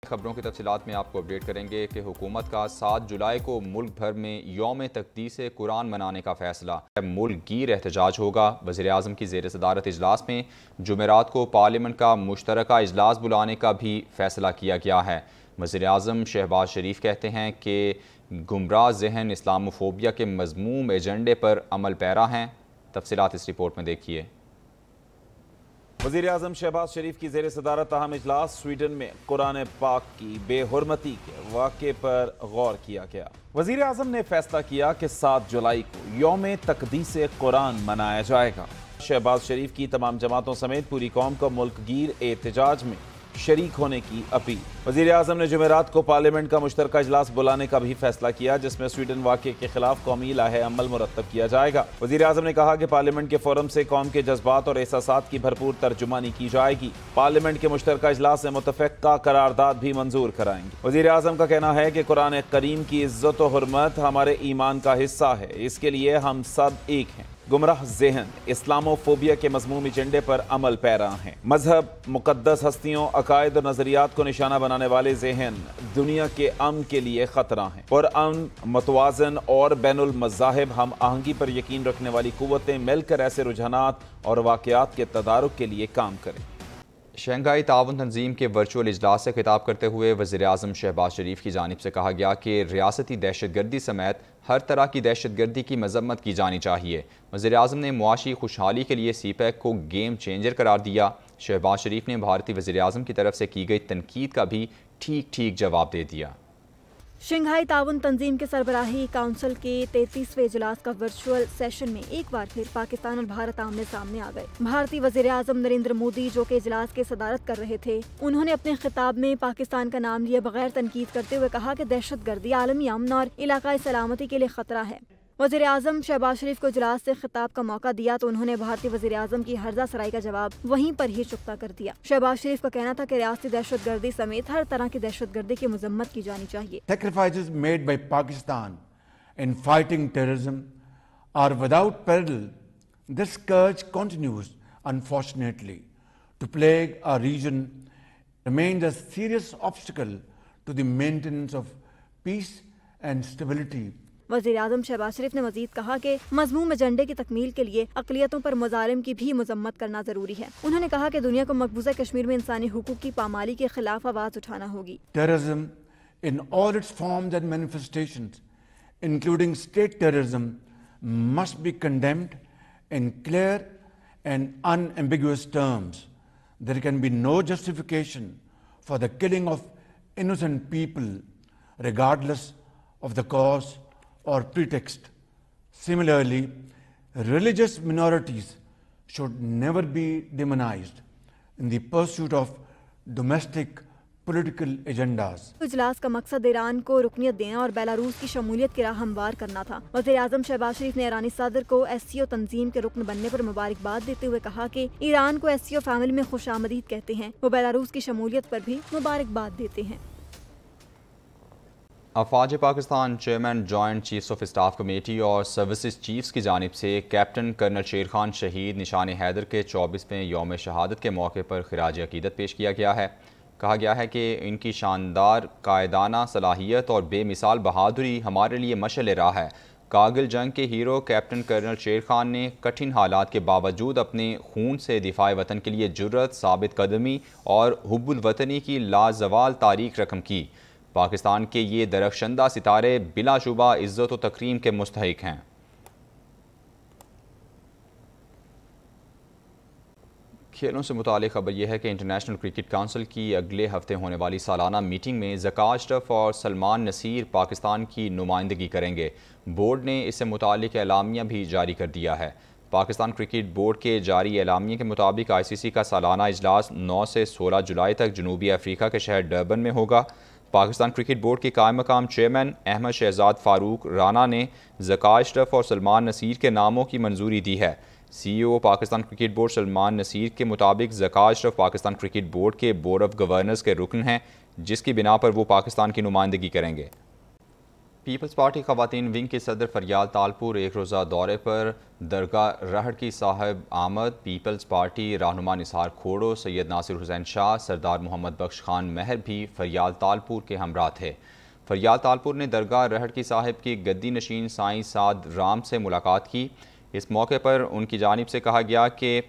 خبروں کی تفصیلات میں آپ کو اپڈیٹ کریں گے کہ حکومت کا 7 جولائی کو ملک بھر میں یوم تقدیس قرآن منانے کا فیصلہ ملک گیر احتجاج ہوگا۔ وزیر اعظم کی زیر صدارت اجلاس میں جمعرات کو پارلیمنٹ کا مشترکہ اجلاس بلانے کا بھی فیصلہ کیا گیا ہے۔ وزیر اعظم شہباز شریف کہتے ہیں کہ گمراہ ذہن اسلاموفوبیا کے مذموم ایجنڈے پر عمل پیرا ہیں۔ تفصیلات اس رپورٹ میں دیکھیے۔ وزیر اعظم شہباز شریف کی زیر صدارت اہم اجلاس سویڈن میں قرآن پاک کی بے حرمتی کے واقعے پر غور کیا گیا۔ وزیر اعظم نے فیصلہ کیا کہ 7 جولائی کو یوم تقدیس قرآن منایا جائے گا۔ شہباز شریف کی تمام جماعتوں سمیت پوری قوم کو ملک گیر احتجاج میں شریک ہونے کی اپیل۔ وزیر اعظم نے جمعرات کو پارلیمنٹ کا مشترکہ اجلاس بلانے کا بھی فیصلہ کیا، جس میں سویڈن واقعے کے خلاف قومی لائحہ عمل مرتب کیا جائے گا۔ وزیر اعظم نے کہا کہ پارلیمنٹ کے فورم سے قوم کے جذبات اور احساسات کی بھرپور ترجمانی کی جائے گی۔ پارلیمنٹ کے مشترکہ اجلاس سے متفقہ قرارداد بھی منظور کرائیں گے۔ وزیر اعظم کا کہنا ہے کہ قرآن کریم کی عزت و حرمت ہمارے ایمان کا حصہ ہے، اس کے لیے ہم سب ایک ہیں۔ گمراہ ذہن اسلاموفوبیا کے مذموم ایجنڈے پر عمل پیرا ہیں۔ مذہب، مقدس ہستیوں، عقائد اور نظریات کو نشانہ بنانے والے ذہن دنیا کے امن کے لیے خطرہ ہیں۔ پرامن، متوازن اور بین المذاہب ہم آہنگی پر یقین رکھنے والی قوتیں مل کر ایسے رجحانات اور واقعات کے تدارک کے لیے کام کریں۔ شنگھائی تعاون تنظیم کے ورچوئل اجلاس سے خطاب کرتے ہوئے وزیر اعظم شہباز شریف کی جانب سے کہا گیا کہ ریاستی دہشت گردی سمیت ہر طرح کی دہشت گردی کی مذمت کی جانی چاہیے۔ وزیر اعظم نے معاشی خوشحالی کے لیے سی پیک کو گیم چینجر قرار دیا۔ شہباز شریف نے بھارتی وزیر اعظم کی طرف سے کی گئی تنقید کا بھی ٹھیک جواب دے دیا۔ شنگھائی تعاون تنظیم کے سربراہی کونسل کے 33ویں اجلاس کا ورچوئل سیشن میں ایک بار پھر پاکستان اور بھارت آمنے سامنے آ گئے۔ بھارتی وزیر اعظم نریندر مودی، جو کہ اجلاس کے صدارت کر رہے تھے، انہوں نے اپنے خطاب میں پاکستان کا نام لیے بغیر تنقید کرتے ہوئے کہا کہ دہشت گردی عالمی امن اور علاقائی سلامتی کے لیے خطرہ ہے۔ وزیر اعظم شہباز شریف کو اجلاس سے خطاب کا موقع دیا تو انہوں نے بھارتی وزیر اعظم کی ہرزہ سرائی کا جواب وہیں پر ہی چکتا کر دیا۔ شہباز شریف کا کہنا تھا کہ ریاستی دہشت گردی سمیت ہر طرح کی دہشت گردی کی مذمت کی جانی چاہیے۔ Sacrifices made by Pakistan in fighting terrorism are without parallel. This scourge continues, unfortunately, to plague our region, remains a serious obstacle to the maintenance of peace and stability. وزیر اعظم شہباز شریف نے مزید کہا کہ مذموم ایجنڈے کی تکمیل کے لیے اقلیتوں پر مظالم کی بھی مذمت کرنا ضروری ہے۔ انہوں نے کہا کہ دنیا کو مقبوضہ کشمیر میں انسانی حقوق کی پامالی کے خلاف آواز اٹھانا ہوگی۔ Terrorism in all its forms and manifestations, including state terrorism, must be condemned in clear and unambiguous terms. There can be no justification for the killing of innocent people, regardless of the cause or pretext. Similarly, religious minorities should never be demonized in the pursuit of domestic political agendas. اجلاس کا مقصد ایران کو رکنیت دینا اور Belarus کی شمولیت کی راہ ہموار کرنا تھا۔ وزیر اعظم شہباز شریف نے ایرانی صدر کو SCO تنظیم کے رکن بننے پر مبارکباد دیتے ہوئے کہا کہ ایران کو SCO فیملی میں خوش آمدید کہتے ہیں، وہ بیلاروس کی شمولیت پر بھی مبارکباد دیتے ہیں۔ افواج Pakistan chairman joint chiefs of staff committee اور سروسز چیفز کی جانب سے کیپٹن کرنل شیر خان شہید نشان حیدر کے 24ویں یوم شہادت کے موقع پر خراج عقیدت پیش کیا گیا ہے۔ کہا گیا ہے کہ ان کی شاندار قائدانہ صلاحیت اور بے مثال بہادری ہمارے لیے مشعل راہ ہے۔ کارگل جنگ کے hero captain colonel Sher Khan نے کٹھن حالات کے باوجود اپنے خون سے دفاع وطن کے لیے جرأت، ثابت قدمی اور حب الوطنی کی لازوال تاریخ رقم کی۔ پاکستان کے یہ درخشندہ ستارے بلا شبہ عزت و تکریم کے مستحق ہیں۔ کھیلوں سے متعلق خبر یہ ہے کہ انٹرنیشنل کرکٹ کونسل کی اگلے ہفتے ہونے والی سالانہ میٹنگ میں ذکا اشرف اور سلمان نصیر پاکستان کی نمائندگی کریں گے۔ بورڈ نے اس سے متعلق اعلامیہ بھی جاری کر دیا ہے۔ پاکستان کرکٹ بورڈ کے جاری اعلامیہ کے مطابق ICC کا سالانہ اجلاس 9 سے 16 جولائی تک جنوبی افریقہ کے شہر ڈربن میں ہوگا۔ پاکستان کرکٹ بورڈ کے قائم مقام چیئرمین احمد شہزاد فاروق رانا نے ذکا اشرف اور سلمان نصیر کے ناموں کی منظوری دی ہے۔ CEO Pakistan cricket board Salman Nasir کے مطابق ذکا اشرف پاکستان کرکٹ بورڈ کے بورڈ آف گورنرز کے رکن ہیں، جس کی بنا پر وہ پاکستان کی نمائندگی کریں گے۔ پیپلز پارٹی خواتین ونگ کی صدر فریال تالپور ایک روزہ دورے پر درگاہ رہڑ کی صاحب آمد پیپلز پارٹی رہنما نثار کھوڑو، سید ناصر حسین شاہ، سردار محمد بخش خان مہر بھی فریال تالپور کے ہمراہ تھے۔ فریال تالپور نے درگاہ رہڑ کی صاحب کی گدی نشین سائیں سعد رام سے ملاقات کی۔ اس موقع پر ان کی جانب سے کہا گیا کہ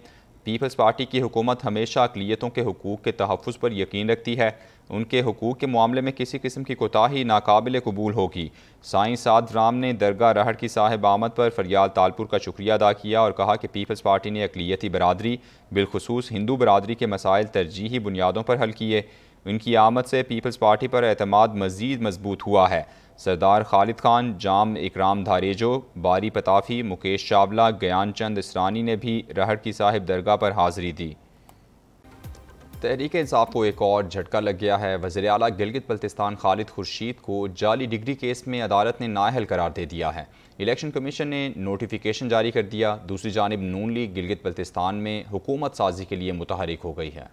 پیپلز پارٹی کی حکومت ہمیشہ اقلیتوں کے حقوق کے تحفظ پر یقین رکھتی ہے، ان کے حقوق کے معاملے میں کسی قسم کی کوتاہی ناقابل قبول ہوگی۔ سائیں سعد رام نے درگاہ رہڑ کی صاحب آمد پر فریال تالپور کا شکریہ ادا کیا اور کہا کہ پیپلز پارٹی نے اقلیتی برادری بالخصوص ہندو برادری کے مسائل ترجیحی بنیادوں پر حل کیے۔ ان کی آمد سے پیپلز پارٹی پر اعتماد مزید مضبوط ہوا ہے۔ سردار خالد خان، جام اکرام دھاریجو، باری پتافی، مکیش چاولہ، گیان چند اسرانی نے بھی رہڑ کی صاحب درگاہ پر حاضری دی۔ تحریک انصاف کو ایک اور جھٹکا لگ گیا ہے۔ وزیر اعلیٰ گلگت بلتستان خالد خورشید کو جعلی ڈگری کیس میں عدالت نے نااہل قرار دے دیا ہے۔ الیکشن کمیشن نے نوٹیفیکیشن جاری کر دیا۔ دوسری جانب نون لیگ گلگت بلتستان میں حکومت سازی کے لیے متحرک ہو گئی ہے۔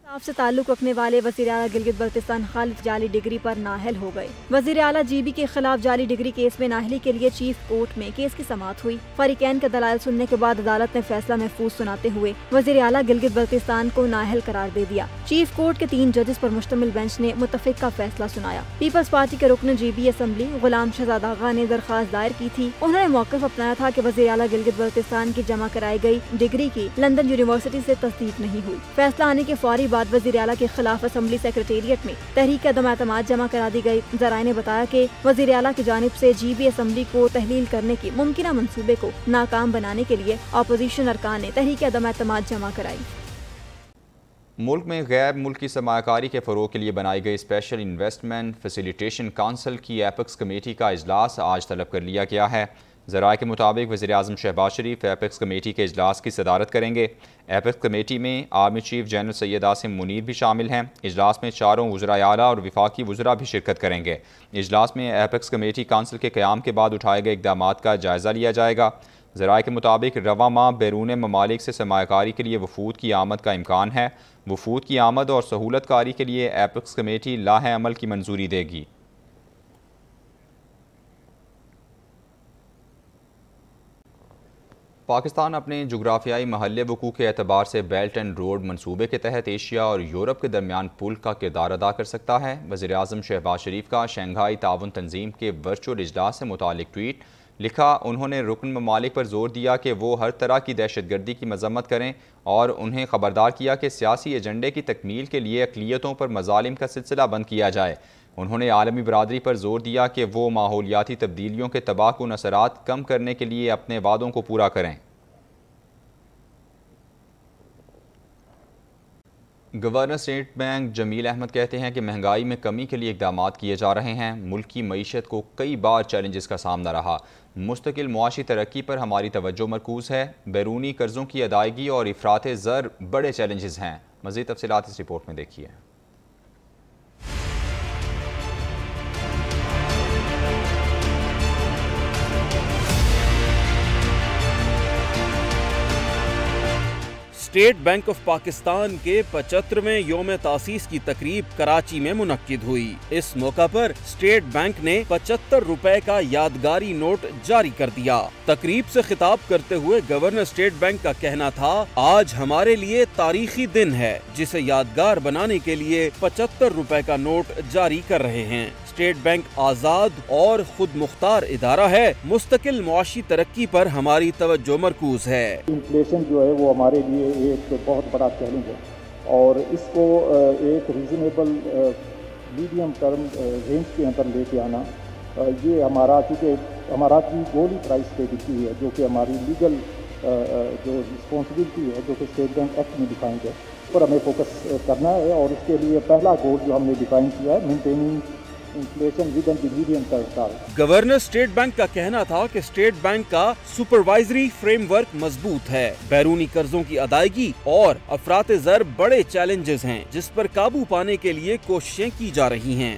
آپ سے تعلق رکھنے والے وزیر اعلیٰ گلگت بلتستان خالد جعلی ڈگری پر نااہل ہو گئے۔ وزیر اعلیٰ جی بی کے خلاف جعلی ڈگری کیس میں نااہلی کے لیے چیف کورٹ میں کیس کی سماعت ہوئی۔ فریقین کے دلائل سننے کے بعد عدالت نے فیصلہ محفوظ سناتے ہوئے وزیر اعلیٰ گلگت بلتستان کو نااہل قرار دے دیا۔ چیف کورٹ کے 3 ججز پر مشتمل بینچ نے متفقہ فیصلہ سنایا۔ پیپلز پارٹی کے رکن G B assembly Ghulam Shahzad آغا نے درخواست دائر کی تھی۔ انہوں نے موقف اپنایا تھا کہ وزیر اعلیٰ گلگت بلتستان کی جمع کرائی گئی ڈگری کی لندن یونیورسٹی سے تصدیق نہیں ہوئی۔ فیصلہ آنے کے فوری بعد وزیر اعلیٰ کے خلاف اسمبلی سیکریٹریٹ میں تحریک عدم اعتماد جمع کرا دی گئی۔ ذرائع نے بتایا کہ وزیر اعلیٰ کی جانب سے جی بی اسمبلی کو تحلیل کرنے کی ممکنہ منصوبے کو ناکام بنانے کے لیے اپوزیشن ارکان نے تحریک عدم اعتماد جمع کرائی۔ ملک میں غیر ملکی سرمایہ کاری کے فروغ کے لیے بنائی گئی اسپیشل انویسٹمنٹ فیسیلیٹیشن کونسل کی ایپیکس کمیٹی کا اجلاس آج طلب کر لیا گیا ہے۔ ذرائع کے مطابق وزیر اعظم شہباز شریف ایپیکس کمیٹی کے اجلاس کی صدارت کریں گے۔ ایپیکس کمیٹی میں army chief general Syed Asim Munir بھی شامل ہیں۔ اجلاس میں 4 وزرائے اعلیٰ اور وفاقی وزراء بھی شرکت کریں گے۔ اجلاس میں ایپیکس کمیٹی کونسل کے قیام کے بعد اٹھائے گئے اقدامات کا جائزہ لیا جائے گا۔ ذرائع کے مطابق رواں ماہ بیرون ممالک سے سرمایہ کاری کے لیے وفود کی آمد کا امکان ہے۔ وفود کی آمد اور سہولت کاری کے لیے ایپیکس کمیٹی لاہ عمل کی منظوری دے گی۔ پاکستان اپنے جغرافیائی محل وقوع کے اعتبار سے بیلٹ اینڈ روڈ منصوبے کے تحت ایشیا اور یورپ کے درمیان پل کا کردار ادا کر سکتا ہے۔ وزیر اعظم شہباز شریف کا شنگھائی تعاون تنظیم کے ورچوئل اجلاس سے متعلق ٹویٹ لکھا۔ انہوں نے رکن ممالک پر زور دیا کہ وہ ہر طرح کی دہشت گردی کی مذمت کریں اور انہیں خبردار کیا کہ سیاسی ایجنڈے کی تکمیل کے لیے اقلیتوں پر مظالم کا سلسلہ بند کیا جائے۔ انہوں نے عالمی برادری پر زور دیا کہ وہ ماحولیاتی تبدیلیوں کے تباہ کن اثرات کم کرنے کے لیے اپنے وعدوں کو پورا کریں۔ گورنر اسٹیٹ بینک جمیل احمد کہتے ہیں کہ مہنگائی میں کمی کے لیے اقدامات کیے جا رہے ہیں۔ ملک کی معیشت کو کئی بار چیلنجز کا سامنا رہا۔ مستقل معاشی ترقی پر ہماری توجہ مرکوز ہے۔ بیرونی قرضوں کی ادائیگی اور افراط زر بڑے چیلنجز ہیں۔ مزید تفصیلات اس رپورٹ میں دیکھیے۔ اسٹیٹ بینک آف پاکستان کے 75ویں یوم تاسیس کی تقریب کراچی میں منعقد ہوئی۔ اس موقع پر اسٹیٹ بینک نے 75 روپے کا یادگاری نوٹ جاری کر دیا۔ تقریب سے خطاب کرتے ہوئے گورنر اسٹیٹ بینک کا کہنا تھا، آج ہمارے لیے تاریخی دن ہے جسے یادگار بنانے کے لیے 75 روپے کا نوٹ جاری کر رہے ہیں۔ اسٹیٹ بینک آزاد اور خود مختار ادارہ ہے۔ مستقل معاشی ترقی پر ہماری توجہ مرکوز ہے۔ انفلیشن جو ہے وہ ہمارے لیے ایک بہت بڑا چیلنج ہے اور اس کو ایک ریزنیبل میڈیم ٹرم رینج کے اندر لے کے آنا، یہ ہمارا چونکہ ہمارا کی گول ہی پرائس اسٹیبلٹی ہے، جو کہ ہماری لیگل جو رسپانسبلٹی ہے جو کہ اسٹیٹ بینک ایکٹ میں ڈیفائن ہے، اس پر ہمیں فوکس کرنا ہے اور اس کے لیے پہلا گول جو ہم نے ڈیفائن کیا ہے مینٹیننگ گورنر اسٹیٹ بینک کا کہنا تھا کہ اسٹیٹ بینک کا سپروائزری فریم ورک مضبوط ہے۔ بیرونی قرضوں کی ادائیگی اور افراط زر بڑے چیلنجز ہیں جس پر قابو پانے کے لیے کوششیں کی جا رہی ہیں۔